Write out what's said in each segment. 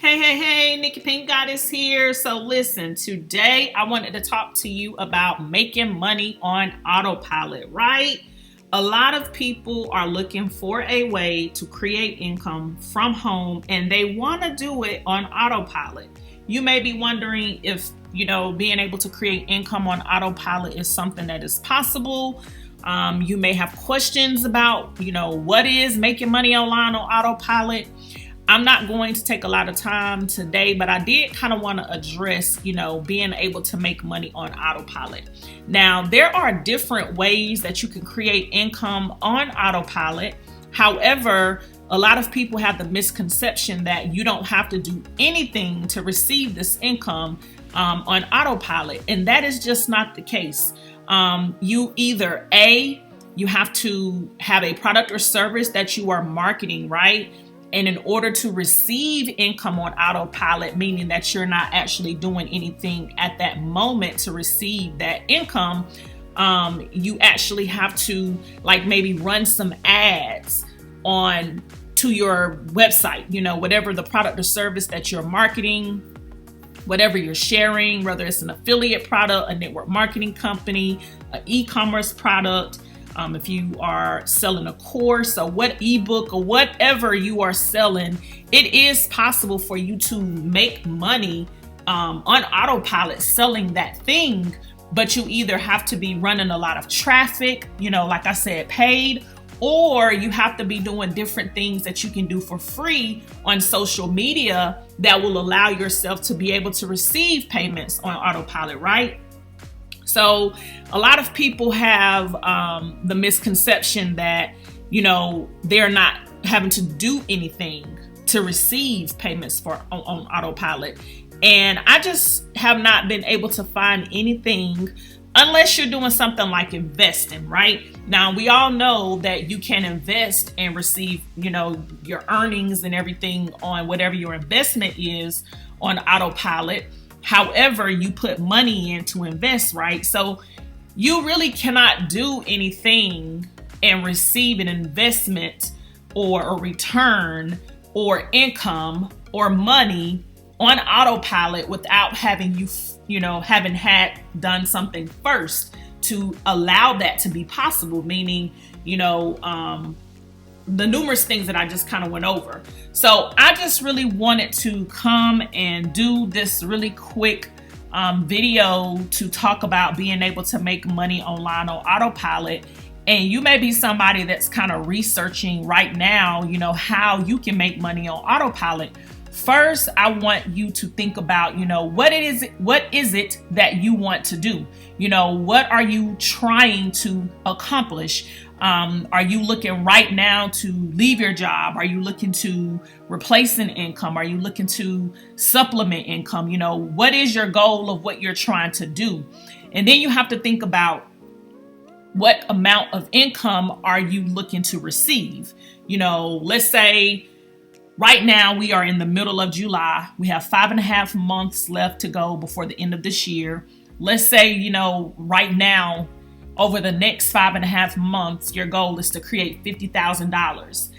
Hey, Nikki PinkkGoddess here. So listen, today I wanted to talk to you about making money on autopilot, right? A lot of people are looking for a way to create income from home and they want to do it on autopilot. You may be wondering if, being able to create income on autopilot is something that is possible. You may have questions about, what is making money online on autopilot. I'm not going to take a lot of time today, but I did kind of want to address, being able to make money on autopilot. Now, there are different ways that you can create income on autopilot. However, a lot of people have the misconception that you don't have to do anything to receive this income on autopilot. And that is just not the case. You either you have to have a product or service that you are marketing, right? And in order to receive income on autopilot, meaning that you're not actually doing anything at that moment to receive that income, you actually have to maybe run some ads to your website, whatever the product or service that you're marketing, whatever you're sharing, whether it's an affiliate product, a network marketing company, an e-commerce product. If you are selling a course or what ebook or whatever you are selling, it is possible for you to make money on autopilot selling that thing, but you either have to be running a lot of traffic, like I said, paid, or you have to be doing different things that you can do for free on social media that will allow yourself to be able to receive payments on autopilot, right? So a lot of people have the misconception that, they're not having to do anything to receive payments on autopilot. And I just have not been able to find anything unless you're doing something like investing, right? Now, we all know that you can invest and receive, your earnings and everything on whatever your investment is on autopilot. However, you put money in to invest, right? So you really cannot do anything and receive an investment or a return or income or money on autopilot without having done something first to allow that to be possible, meaning, the numerous things that I just kind of went over. So I just really wanted to come and do this really quick video to talk about being able to make money online on autopilot. And you may be somebody that's kind of researching right now, how you can make money on autopilot. First, I want you to think about, what is it that you want to do? What are you trying to accomplish? Are you looking right now to leave your job? Are you looking to replace an income? Are you looking to supplement income? What is your goal of what you're trying to do? And then you have to think about what amount of income are you looking to receive? Let's say right now we are in the middle of July. We have 5.5 months left to go before the end of this year. Let's say, right now, over the next 5.5 months, your goal is to create $50,000.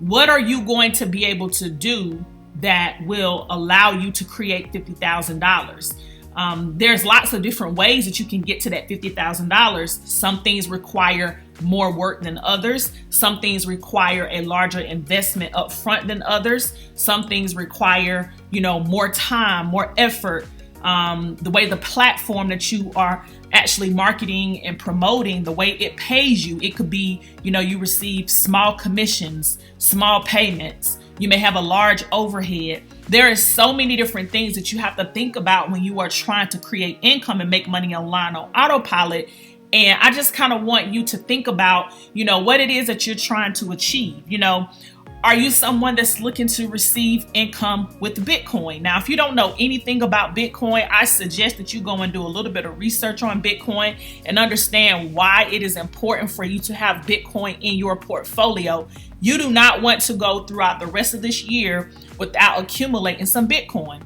What are you going to be able to do that will allow you to create $50,000? There's lots of different ways that you can get to that $50,000. Some things require more work than others. Some things require a larger investment up front than others. Some things require, more time, more effort. The way the platform that you are actually marketing and promoting, the way it pays you, it could be, you receive small commissions, small payments. You may have a large overhead. There is so many different things that you have to think about when you are trying to create income and make money online on autopilot. And I just kind of want you to think about, what it is that you're trying to achieve. Are you someone that's looking to receive income with Bitcoin? Now, if you don't know anything about Bitcoin, I suggest that you go and do a little bit of research on Bitcoin and understand why it is important for you to have Bitcoin in your portfolio. You do not want to go throughout the rest of this year without accumulating some Bitcoin.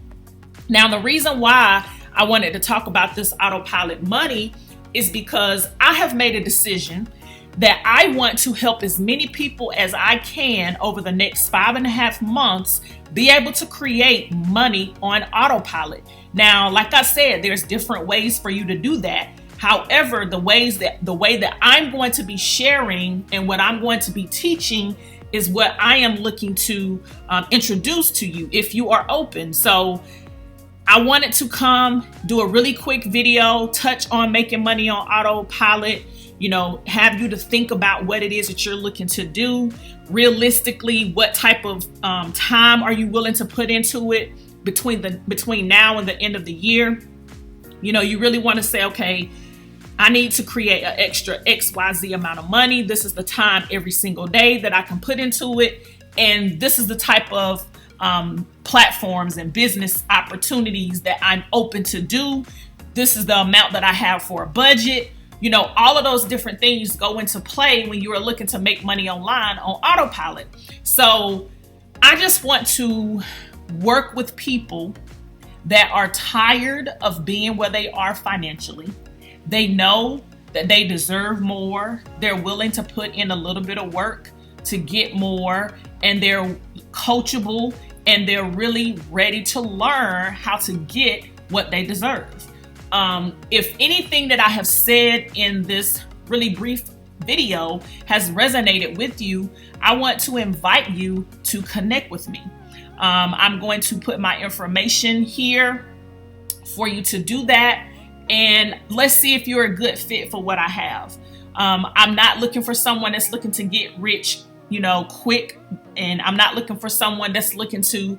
Now, the reason why I wanted to talk about this autopilot money is because I have made a decision that I want to help as many people as I can over the next 5.5 months be able to create money on autopilot. Now, like I said, there's different ways for you to do that. However, the way that I'm going to be sharing and what I'm going to be teaching is what I am looking to introduce to you if you are open. So I wanted to come do a really quick video, touch on making money on autopilot, have you to think about what it is that you're looking to do. Realistically, what type of time are you willing to put into it between now and the end of the year? You really want to say, okay, I need to create an extra XYZ amount of money. This is the time every single day that I can put into it. And this is the type of platforms and business opportunities that I'm open to do. This is the amount that I have for a budget. All of those different things go into play when you are looking to make money online on autopilot. So I just want to work with people that are tired of being where they are financially. They know that they deserve more. They're willing to put in a little bit of work to get more, and they're coachable, and they're really ready to learn how to get what they deserve. If anything that I have said in this really brief video has resonated with you, I want to invite you to connect with me. I'm going to put my information here for you to do that. And let's see if you're a good fit for what I have. I'm not looking for someone that's looking to get rich, quick. And I'm not looking for someone that's looking to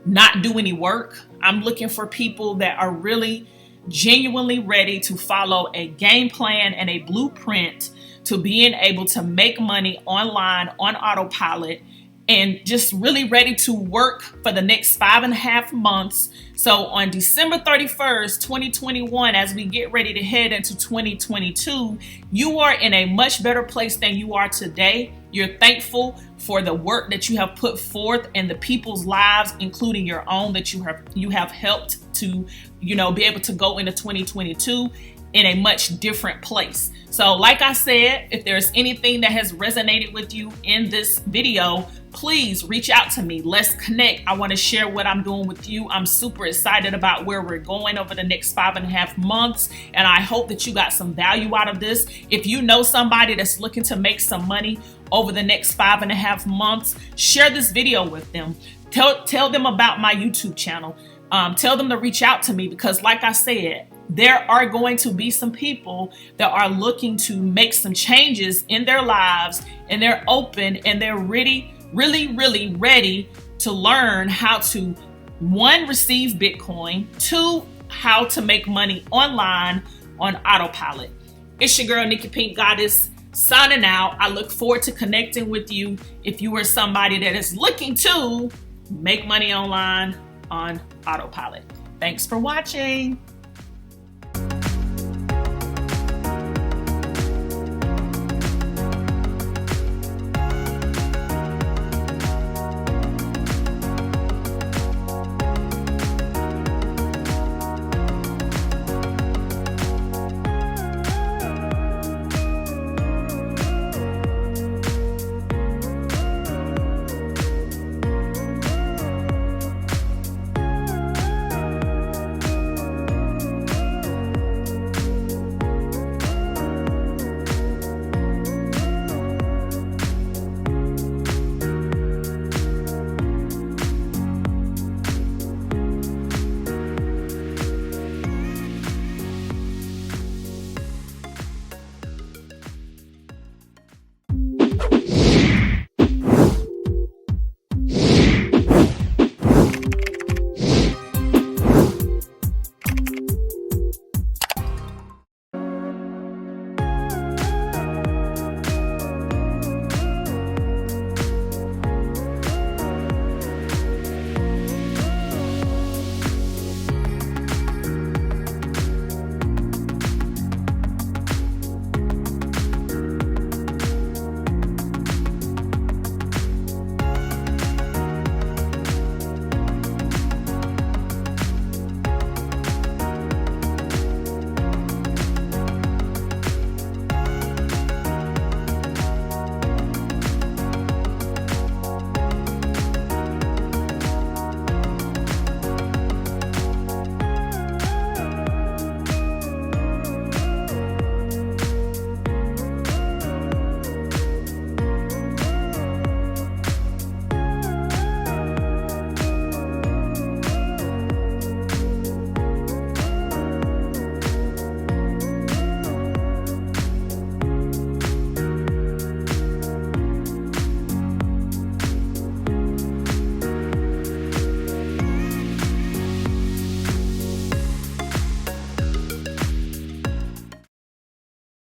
not do any work. I'm looking for people that are really genuinely ready to follow a game plan and a blueprint to being able to make money online on autopilot, and just really ready to work for the next 5.5 months. So on December 31st, 2021, as we get ready to head into 2022, you are in a much better place than you are today. You're thankful for the work that you have put forth in the people's lives, including your own, that you have helped to, be able to go into 2022 in a much different place. So like I said, if there's anything that has resonated with you in this video, please reach out to me. Let's connect. I want to share what I'm doing with you. I'm super excited about where we're going over the next 5.5 months. And I hope that you got some value out of this. If you know somebody that's looking to make some money over the next 5.5 months, share this video with them. Tell them about my YouTube channel. Tell them to reach out to me, because like I said, there are going to be some people that are looking to make some changes in their lives, and they're open and they're really ready to learn how to, 1, receive Bitcoin, 2, how to make money online on autopilot. It's your girl, Nikki PinkkGoddess, signing out. I look forward to connecting with you if you are somebody that is looking to make money online on autopilot. Thanks for watching.